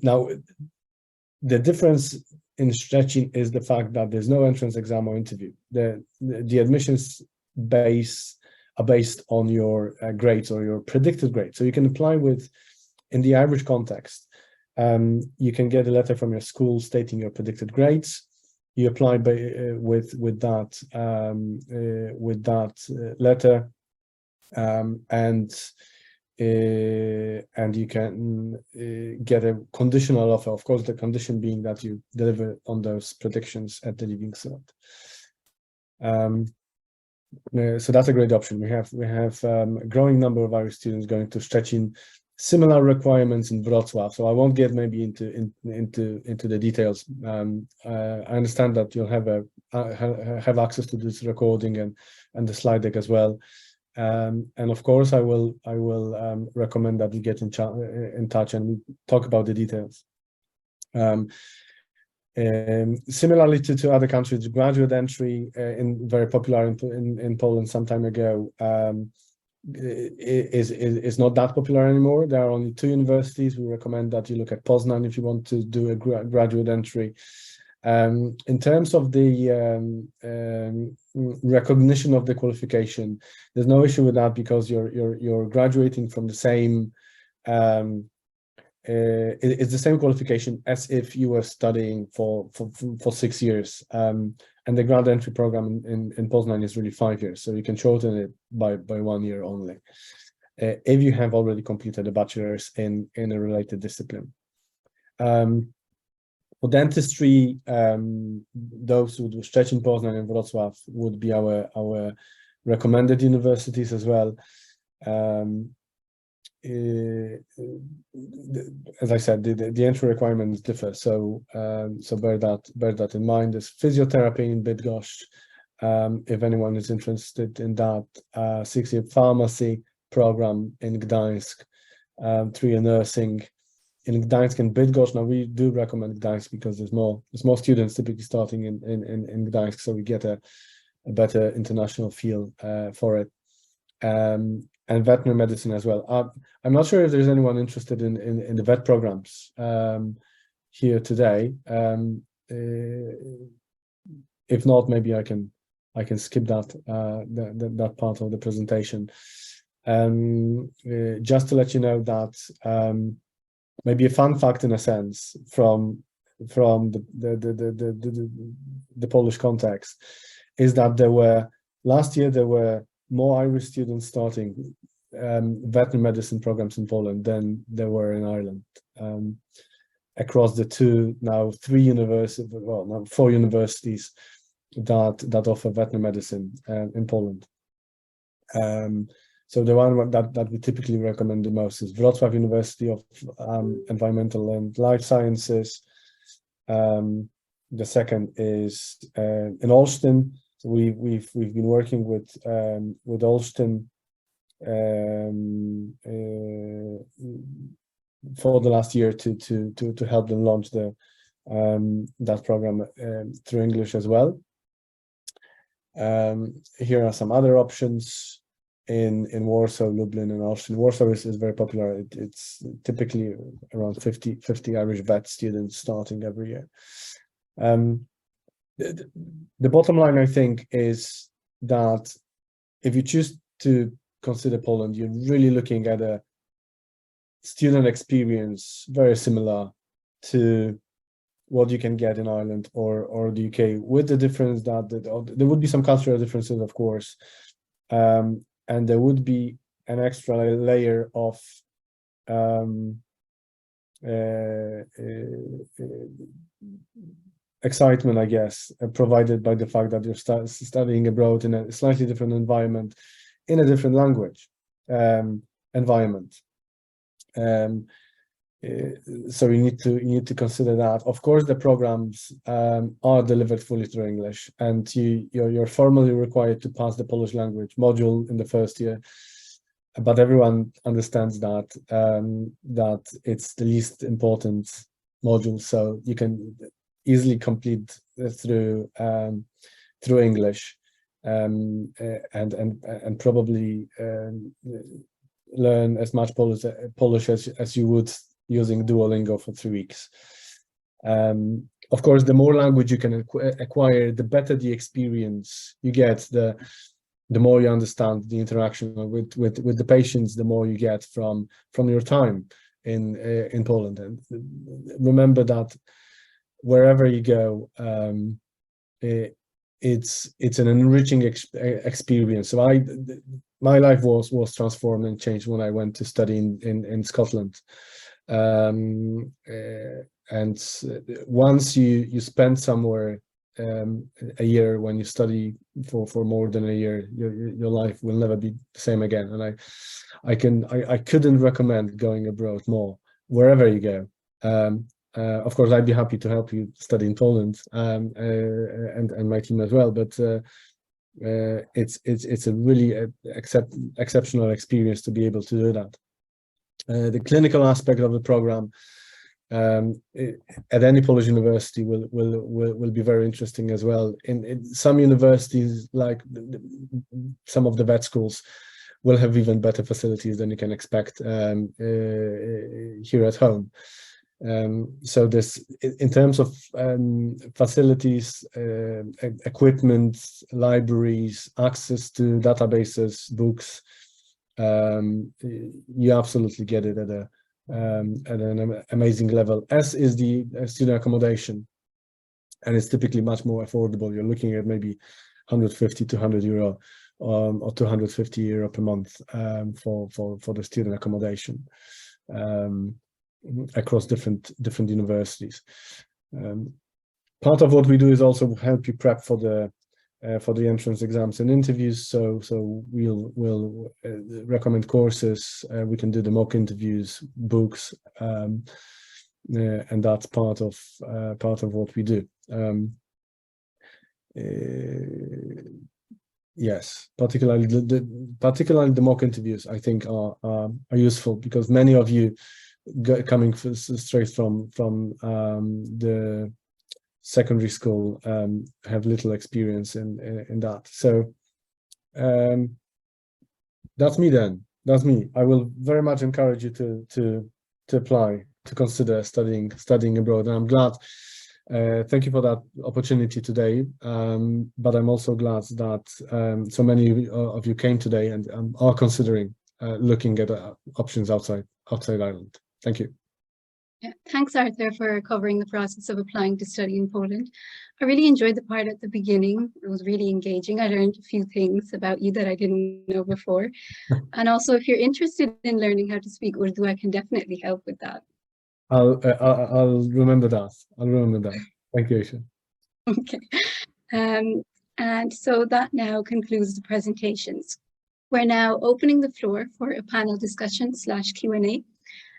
difference in Szczecin is the fact that there's no entrance exam or interview. The admissions are based on your grades or your predicted grades. So you can apply in the Irish context. You can get a letter from your school stating your predicted grades. You apply with that letter, and you can get a conditional offer. Of course, the condition being that you deliver on those predictions at the leaving cert. So that's a great option. We have a growing number of Irish students going to Szczecin. Similar requirements in Wrocław, so I won't get maybe into the details. I understand that you'll have access to this recording and the slide deck as well. And of course, I will recommend that we get in touch and we talk about the details. Similarly to other countries, graduate entry, very popular in Poland some time ago, is not that popular anymore. There are only 2 universities. We recommend that you look at Poznan if you want to do a graduate entry. In terms of the recognition of the qualification, there's no issue with that because you're graduating from the same. It's the same qualification as if you were studying for 6 years. And the grad entry program in Poznan is really 5 years, so you can shorten it by 1 year only, if you have already completed a bachelor's in a related discipline. For dentistry, those with Szczecin, Poznan, and Wrocław would be our recommended universities as well. As I said, the entry requirements differ, so bear that in mind. There's physiotherapy in Bydgoszcz, if anyone is interested in that. 6-year pharmacy program in Gdańsk, 3-year nursing in Gdańsk and Bydgoszcz. Now we do recommend Gdańsk because there's more students typically starting in Gdańsk, so we get a better international feel for it. And veterinary medicine as well. I'm not sure if there's anyone interested in the vet programs here today. If not, maybe I can skip that part of the presentation. Just to let you know that maybe a fun fact in a sense from the Polish context is that last year there were more Irish students starting veterinary medicine programs in Poland than there were in Ireland. Across the 4 universities that offer veterinary medicine in Poland. So the one that we typically recommend the most is Wrocław University of Environmental and Life Sciences. The second is in Olsztyn. So we've been working with Olsztyn for the last year to help them launch that program through English as well. Here are some other options in Warsaw, Lublin, and Olsztyn. Warsaw is very popular. It's typically around 50 Irish vet students starting every year. The bottom line, I think, is that if you choose to consider Poland, you're really looking at a student experience very similar to what you can get in Ireland or the UK, with the difference that there would be some cultural differences, of course, and there would be an extra layer of excitement, I guess, provided by the fact that you're studying abroad in a slightly different environment, in a different language environment. So you need to consider that. Of course, the programs are delivered fully through English, and you're formally required to pass the Polish language module in the first year. But everyone understands that that it's the least important module, so you can easily complete through English, and probably learn as much Polish as you would using Duolingo for 3 weeks. Of course, the more language you can acquire, the better the experience you get, the more you understand the interaction with the patients, the more you get from your time in Poland. And remember that wherever you go, it's an enriching experience. So my life was transformed and changed when I went to study in Scotland. And once you spend somewhere a year, when you study for more than a year, your life will never be the same again. And I couldn't recommend going abroad more, wherever you go. Of course, I'd be happy to help you study in Poland, and my team as well. But it's a really exceptional experience to be able to do that. The clinical aspect of the program at any Polish university will be very interesting as well. In some universities, like some of the vet schools, will have even better facilities than you can expect here at home. So this, in terms of facilities, equipment, libraries, access to databases, books, you absolutely get it at an amazing level, as is the student accommodation, and it's typically much more affordable. You're looking at maybe 150 to 100 euro or 250 euro per month for the student accommodation across different universities. Part of what we do is also help you prep for the entrance exams and interviews. So we'll recommend courses. We can do the mock interviews, books, and that's part of what we do. Yes, particularly the mock interviews, I think are useful, because many of you coming straight from the secondary school have little experience in that. So that's me then. That's me. I will very much encourage you to apply, to consider studying abroad. And I'm glad. Thank you for that opportunity today. But I'm also glad that so many of you came today and are considering looking at options outside Ireland. Thank you. Yeah, thanks, Arthur, for covering the process of applying to study in Poland. I really enjoyed the part at the beginning. It was really engaging. I learned a few things about you that I didn't know before. And also, if you're interested in learning how to speak Urdu, I can definitely help with that. I'll remember that. I'll remember that. Thank you, Aisha. Okay. And so that now concludes the presentations. We're now opening the floor for a panel discussion / Q&A.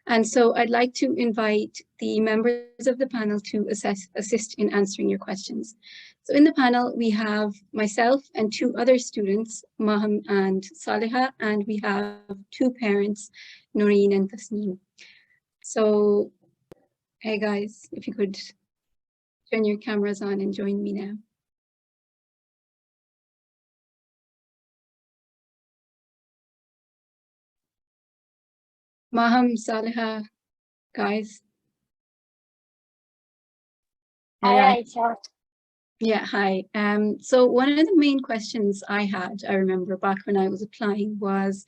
And so I'd like to invite the members of the panel to assist in answering your questions. So in the panel, we have myself and 2 other students, Maham and Saliha, and we have 2 parents, Noreen and Tasneem. So, hey guys, if you could turn your cameras on and join me now. Maham, Saliha, guys. Hi, Aisha. Yeah, hi. So one of the main questions I had, I remember back when I was applying, was,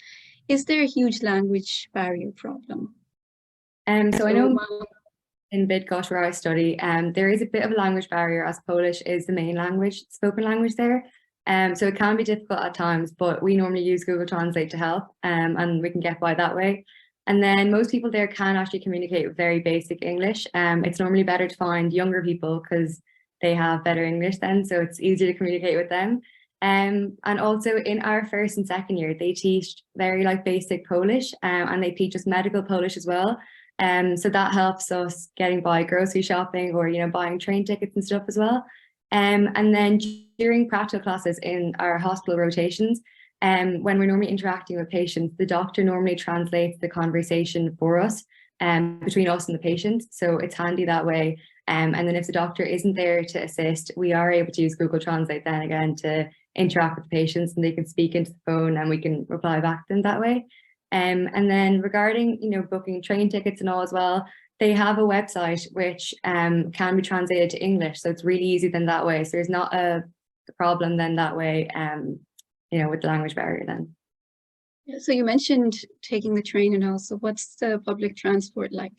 is there a huge language barrier problem? So I know in Bydgoszcz, where I study, there is a bit of a language barrier, as Polish is the main language, spoken language there. So it can be difficult at times, but we normally use Google Translate to help, and we can get by that way. And then most people there can actually communicate with very basic English. It's normally better to find younger people, because they have better English then, so it's easier to communicate with them. And also in our first and second year, they teach very like basic Polish, and they teach us medical Polish as well. So that helps us getting by grocery shopping or, you know, buying train tickets and stuff as well. And then during practical classes in our hospital rotations, when we're normally interacting with patients, the doctor normally translates the conversation for us, between us and the patient. So it's handy that way. And then if the doctor isn't there to assist, we are able to use Google Translate then again to interact with the patients, and they can speak into the phone and we can reply back to them that way. And then regarding, you know, booking train tickets and all as well, they have a website which can be translated to English. So it's really easy then that way. So there's not a problem then that way, you know, with the language barrier then. Yeah, so you mentioned taking the train and also what's the public transport like?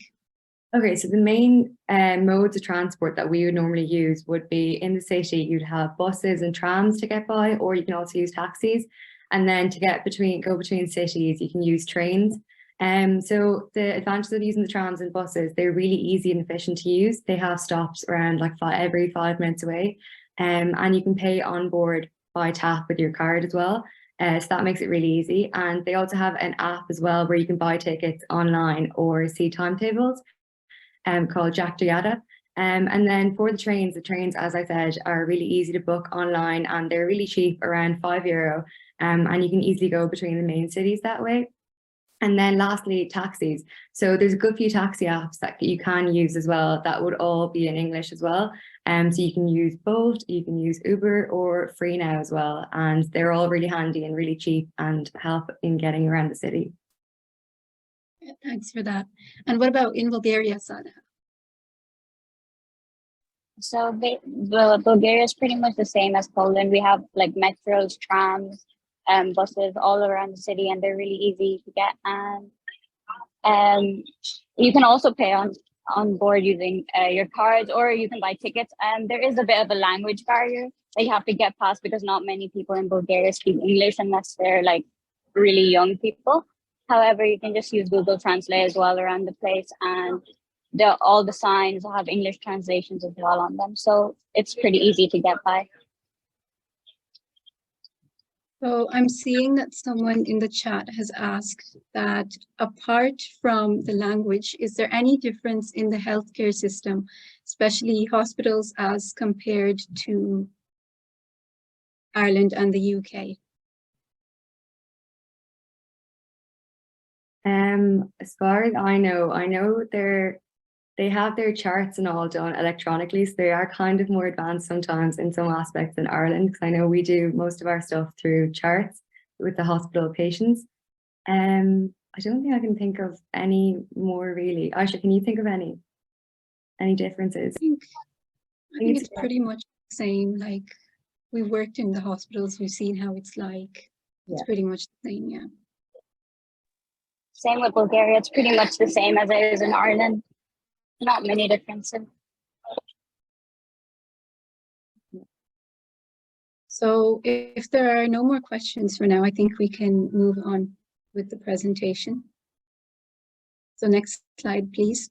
Okay, so the main modes of transport that we would normally use would be in the city, you'd have buses and trams to get by, or you can also use taxis. And then to go between cities, you can use trains. So the advantages of using the trams and buses, they're really easy and efficient to use. They have stops around like every 5 minutes away. And you can pay on board by tap with your card as well. So that makes it really easy. And they also have an app as well where you can buy tickets online or see timetables, called Jack Diada. And then for the trains, as I said, are really easy to book online and they're really cheap, around €5. And you can easily go between the main cities that way. And then lastly, taxis. So there's a good few taxi apps that you can use as well that would all be in English as well. So you can use Bolt, you can use Uber or Free Now as well. And they're all really handy and really cheap and help in getting around the city. Yeah, thanks for that. And what about in Bulgaria, Sada? So Bulgaria is pretty much the same as Poland. We have like metros, trams, buses all around the city, and they're really easy to get. And you can also pay on board using your cards, or you can buy tickets. There is a bit of a language barrier that you have to get past because not many people in Bulgaria speak English unless they're like really young people. However, you can just use Google Translate as well around the place, and all the signs have English translations as well on them. So it's pretty easy to get by. So I'm seeing that someone in the chat has asked that apart from the language, is there any difference in the healthcare system, especially hospitals as compared to Ireland and the UK? As far as I know they have their charts and all done electronically, so they are kind of more advanced sometimes in some aspects than Ireland, because I know we do most of our stuff through charts with the hospital patients. I don't think I can think of any more really. Aisha, can you think of any differences? I think it's pretty much the same. Like, we worked in the hospitals, we've seen how it's like. It's pretty much the same, yeah. Same with Bulgaria. It's pretty much the same as it is in Ireland. Not many differences. So if there are no more questions for now, I think we can move on with the presentation. So next slide, please.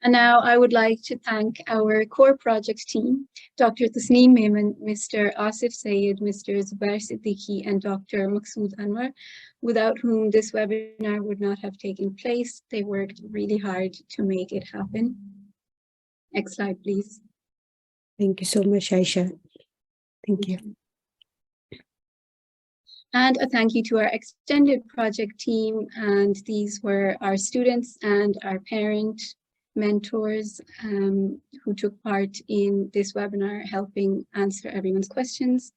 And now I would like to thank our core project team, Dr. Tasneem Maiman, Mr. Asif Sayed, Mr. Zubair Siddiqui, and Dr. Maqsood Anwar, without whom this webinar would not have taken place. They worked really hard to make it happen. Next slide, please. Thank you so much, Aisha. Thank you. And a thank you to our extended project team. And these were our students and our parent mentors who took part in this webinar, helping answer everyone's questions.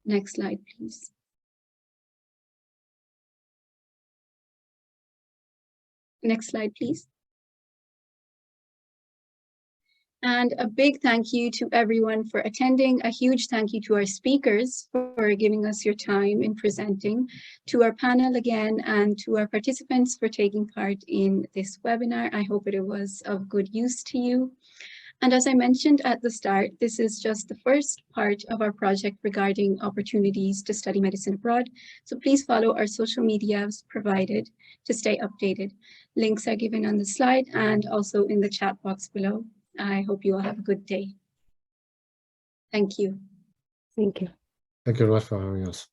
Next slide, please. Next slide, please. And a big thank you to everyone for attending. A huge thank you to our speakers for giving us your time in presenting, to our panel again, and to our participants for taking part in this webinar. I hope it was of good use to you. And as I mentioned at the start, this is just the first part of our project regarding opportunities to study medicine abroad. So please follow our social medias provided to stay updated. Links are given on the slide and also in the chat box below. I hope you all have a good day. Thank you. Thank you. Thank you very much for having us.